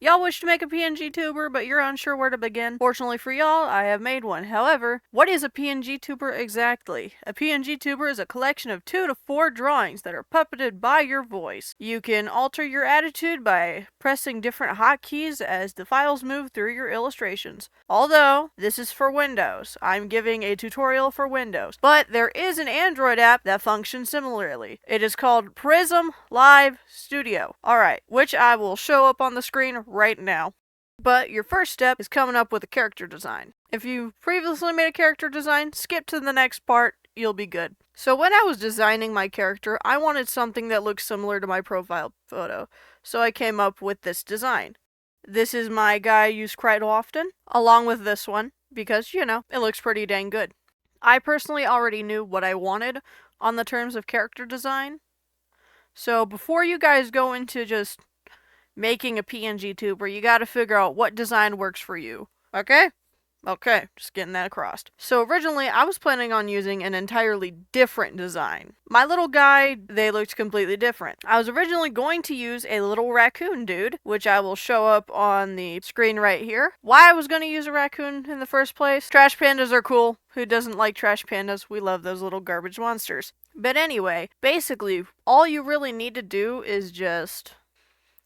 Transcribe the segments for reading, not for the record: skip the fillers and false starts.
Y'all wish to make a PNGtuber, but you're unsure where to begin? Fortunately for y'all, I have made one. However, what is a PNGtuber exactly? A PNGtuber is a collection of 2 to 4 drawings that are puppeted by your voice. You can alter your attitude by pressing different hotkeys as the files move through your illustrations. Although, this is for Windows. I'm giving a tutorial for Windows. But there is an Android app that functions similarly. It is called Prism Live Studio. Alright, which I will show up on the screen right now. But your first step is coming up with a character design. If you previously made a character design, skip to the next part, you'll be good. So when I was designing my character, I wanted something that looked similar to my profile photo. So I came up with this design. This is my guy I use quite often, along with this one, because, you know, it looks pretty dang good. I personally already knew what I wanted on the terms of character design. So before you guys go into just making a PNGtuber, you gotta figure out what design works for you. Okay? Okay, just getting that across. So originally, I was planning on using an entirely different design. My little guy, they looked completely different. I was originally going to use a little raccoon dude, which I will show up on the screen right here. Why I was going to use a raccoon in the first place? Trash pandas are cool. Who doesn't like trash pandas? We love those little garbage monsters. But anyway, basically, all you really need to do is just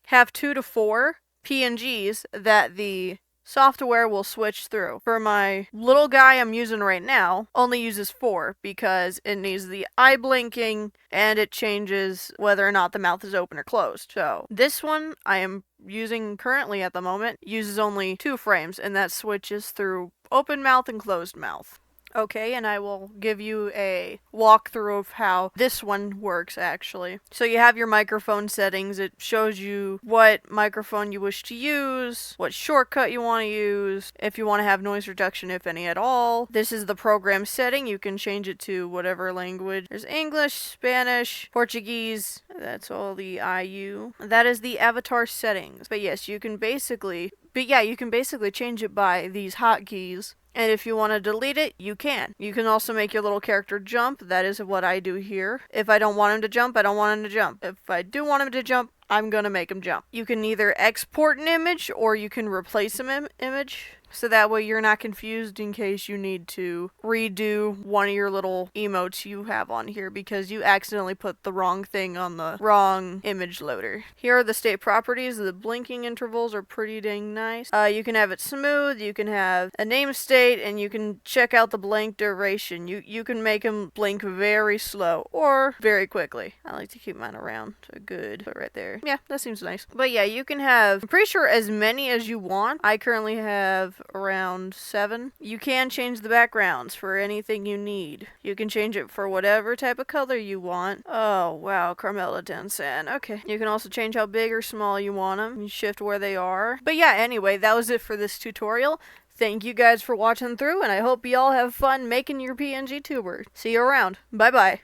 have 2 to 4 PNGs that the software will switch through. For my little guy I'm using right now, only uses 4 because it needs the eye blinking and it changes whether or not the mouth is open or closed. So this one I am using currently at the moment uses only 2 frames, and that switches through open mouth and closed mouth. Okay, and I will give you a walkthrough of how this one works, actually. So you have your microphone settings. It shows you what microphone you wish to use, what shortcut you want to use, if you want to have noise reduction, if any at all. This is the program setting. You can change it to whatever language. There's English, Spanish, Portuguese. That's all the IU. That is the avatar settings. But yes, you can basically change it by these hotkeys. And if you want to delete it, you can. You can also make your little character jump. That is what I do here. If I don't want him to jump, I don't want him to jump. If I do want him to jump, I'm gonna make him jump. You can either export an image or you can replace an image. So that way you're not confused in case you need to redo one of your little emotes you have on here because you accidentally put the wrong thing on the wrong image loader. Here are the state properties. The blinking intervals are pretty dang nice. You can have it smooth, you can have a name state, and you can check out the blank duration. You can make them blink very slow or very quickly. I like to keep mine around a good, but right there. Yeah, that seems nice. But yeah, you can have, I'm pretty sure, as many as you want. I currently have around 7. You can change the backgrounds for anything you need. You can change it for whatever type of color you want. Oh, wow, Carmela Densan. Okay. You can also change how big or small you want them. You shift where they are. But yeah, anyway, that was it for this tutorial. Thank you guys for watching through, and I hope y'all have fun making your PNGtuber. See you around. Bye-bye.